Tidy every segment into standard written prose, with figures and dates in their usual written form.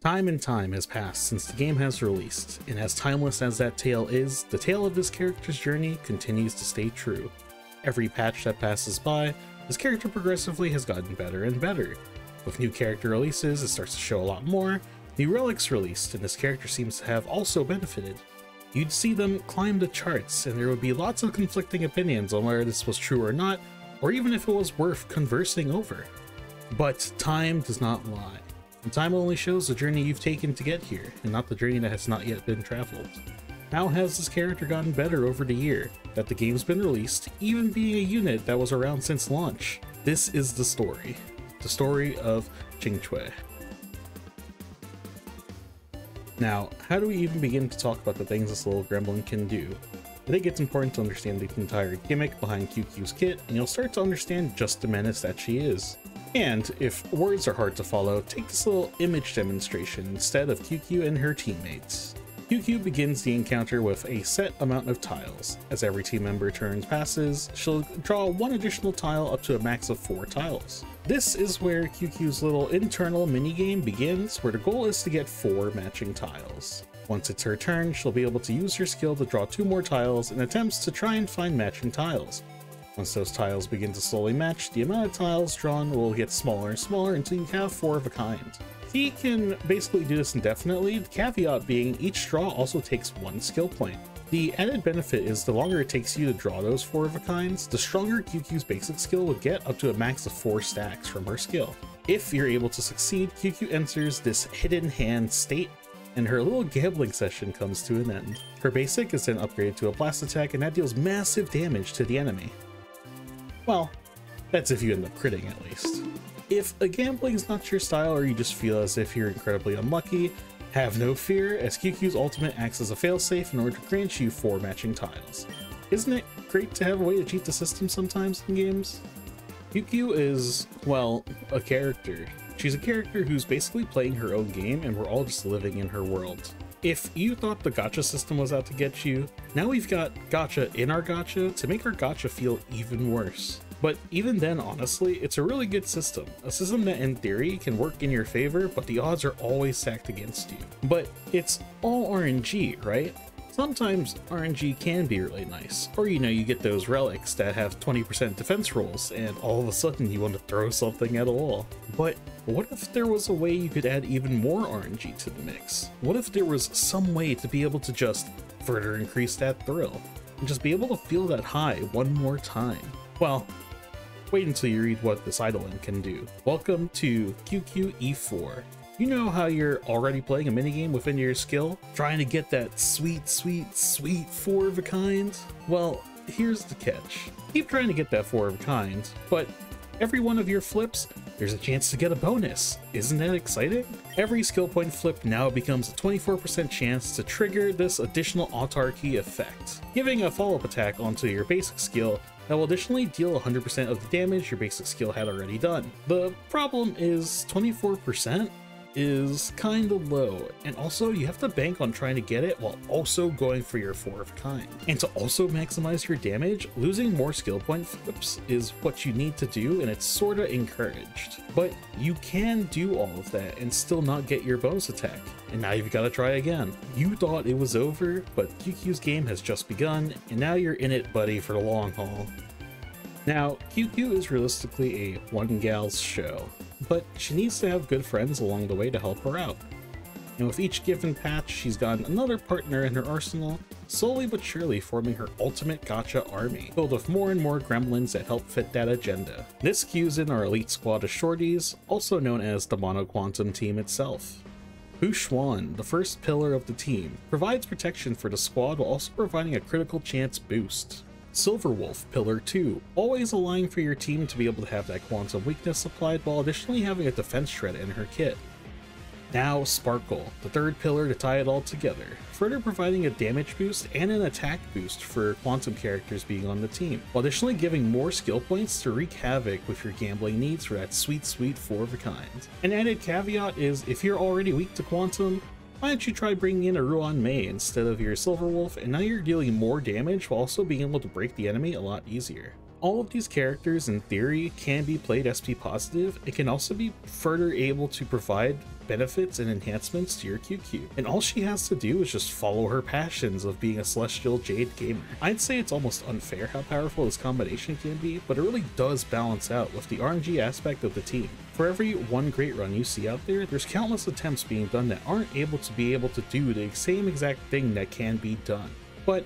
Time and time has passed since the game has released, and as timeless as that tale is, the tale of this character's journey continues to stay true. Every patch that passes by, this character progressively has gotten better and better. With new character releases, it starts to show a lot more. New relics released, and this character seems to have also benefited. You'd see them climb the charts, and there would be lots of conflicting opinions on whether this was true or not, or even if it was worth conversing over. But time does not lie. And time only shows the journey you've taken to get here, and not the journey that has not yet been traveled. How has this character gotten better over the year that the game's been released, even being a unit that was around since launch? This is the story of Qingque. Now, how do we even begin to talk about the things this little gremlin can do? I think it's important to understand the entire gimmick behind Qingque's kit, and you'll start to understand just the menace that she is. And if words are hard to follow, take this little image demonstration instead of Qingque and her teammates. Qingque begins the encounter with a set amount of tiles. As every team member turns passes, she'll draw one additional tile up to a max of 4 tiles. This is where Qingque's little internal minigame begins, where the goal is to get 4 matching tiles. Once it's her turn, she'll be able to use her skill to draw 2 more tiles in attempts to try and find matching tiles. Once those tiles begin to slowly match, the amount of tiles drawn will get smaller and smaller until you have 4 of a kind. He can basically do this indefinitely, the caveat being each draw also takes 1 skill point. The added benefit is the longer it takes you to draw those 4 of a kinds, the stronger Qingque's basic skill will get up to a max of 4 stacks from her skill. If you're able to succeed, Qingque enters this hidden hand state, and her little gambling session comes to an end. Her basic is then upgraded to a blast attack, and that deals massive damage to the enemy. Well, that's if you end up critting at least. If a gambling is not your style or you just feel as if you're incredibly unlucky, have no fear, as Qingque's ultimate acts as a failsafe in order to grant you 4 matching tiles. Isn't it great to have a way to cheat the system sometimes in games? Qingque is, well, a character. She's a character who's basically playing her own game and we're all just living in her world. If you thought the gacha system was out to get you, now we've got gacha in our gacha to make our gacha feel even worse. But even then, honestly, it's a really good system. A system that in theory can work in your favor, but the odds are always stacked against you. But it's all RNG, right? Sometimes RNG can be really nice, or you get those relics that have 20% defense rolls and all of a sudden you want to throw something at a wall. But what if there was a way you could add even more RNG to the mix? What if there was some way to be able to just further increase that thrill and just be able to feel that high one more time? Well, wait until you read what this idling can do. Welcome to Qingque E4. You know how you're already playing a minigame within your skill, trying to get that sweet 4 of a kind? Well, here's the catch. Keep trying to get that 4 of a kind, but every one of your flips, there's a chance to get a bonus. Isn't that exciting? Every skill point flip now becomes a 24% chance to trigger this additional autarky effect, giving a follow-up attack onto your basic skill that will additionally deal 100% of the damage your basic skill had already done. The problem is 24% is kind of low, and also you have to bank on trying to get it while also going for your 4 of a kind. And to also maximize your damage, losing more skill point flips is what you need to do, and it's sorta encouraged. But you can do all of that and still not get your bonus attack, and now you've got to try again. You thought it was over, but Qingque's game has just begun, and now you're in it, buddy, for the long haul. Now, Qingque is realistically a one gal's show, but she needs to have good friends along the way to help her out. And with each given patch, she's gotten another partner in her arsenal, slowly but surely forming her ultimate gacha army, filled with more and more gremlins that help fit that agenda. This cues in our elite squad of shorties, also known as the Mono Quantum team itself. Xuan, the first pillar of the team, provides protection for the squad while also providing a critical chance boost. Silverwolf, Pillar 2, always allowing for your team to be able to have that quantum weakness applied while additionally having a defense shred in her kit. Now Sparkle, the third pillar to tie it all together, further providing a damage boost and an attack boost for quantum characters being on the team, while additionally giving more skill points to wreak havoc with your gambling needs for that sweet 4 of a kind. An added caveat is if you're already weak to quantum, why don't you try bringing in a Ruan Mei instead of your Silverwolf, and now you're dealing more damage while also being able to break the enemy a lot easier. All of these characters in theory can be played SP positive. It can also be further able to provide benefits and enhancements to your QQ. And all she has to do is just follow her passions of being a Celestial Jade gamer. I'd say it's almost unfair how powerful this combination can be, but it really does balance out with the RNG aspect of the team. For every one great run you see out there, there's countless attempts being done that aren't able to do the same exact thing that can be done. But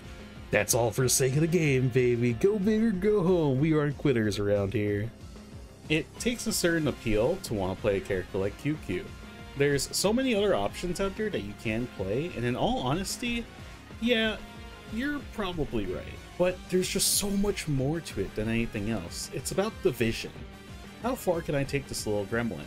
that's all for the sake of the game, baby. Go big or go home. We aren't quitters around here. It takes a certain appeal to want to play a character like Qingque. There's so many other options out there that you can play, and in all honesty, yeah, you're probably right. But there's just so much more to it than anything else. It's about the vision. How far can I take this little gremlin?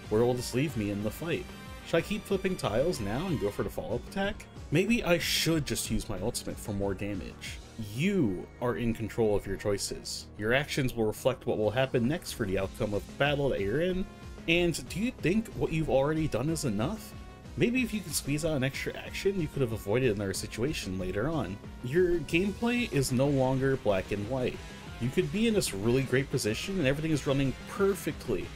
Where will this leave me in the fight? Should I keep flipping tiles now and go for the follow-up attack? Maybe I should just use my ultimate for more damage. You are in control of your choices. Your actions will reflect what will happen next for the outcome of the battle that you're in. And do you think what you've already done is enough? Maybe if you could squeeze out an extra action, you could have avoided another situation later on. Your gameplay is no longer black and white. You could be in this really great position and everything is running perfectly,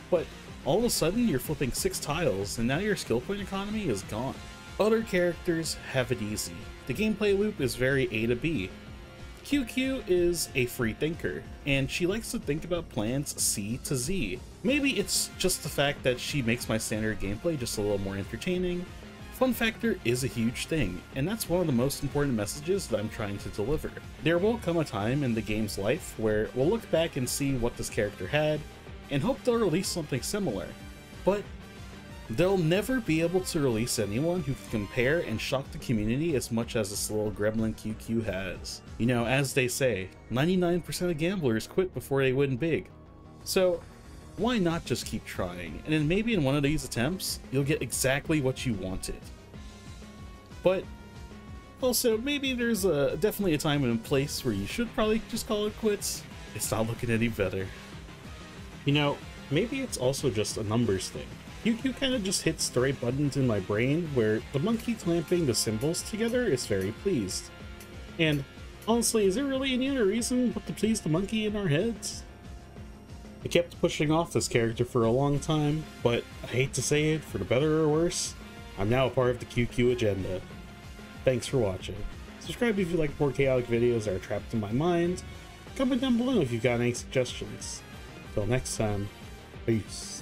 but all of a sudden you're flipping 6 tiles and now your skill point economy is gone. Other characters have it easy. The gameplay loop is very A to B. Qingque is a free thinker, and she likes to think about plans C to Z. Maybe it's just the fact that she makes my standard gameplay just a little more entertaining. Fun factor is a huge thing, and that's one of the most important messages that I'm trying to deliver. There will come a time in the game's life where we'll look back and see what this character had, and hope they'll release something similar. But they'll never be able to release anyone who can compare and shock the community as much as this little gremlin Qingque has. You know, as they say, 99% of gamblers quit before they win big. So why not just keep trying, and then maybe in one of these attempts, you'll get exactly what you wanted. But also, maybe there's definitely a time and a place where you should probably just call it quits. It's not looking any better. You know, maybe it's also just a numbers thing. Qingque kind of just hits the right buttons in my brain where the monkey clamping the symbols together is very pleased. And honestly, is there really any other reason but to please the monkey in our heads? I kept pushing off this character for a long time, but I hate to say it, for the better or worse, I'm now a part of the Qingque agenda. Thanks for watching. Subscribe if you like more chaotic videos that are trapped in my mind. Comment down below if you've got any suggestions. Till next time, peace.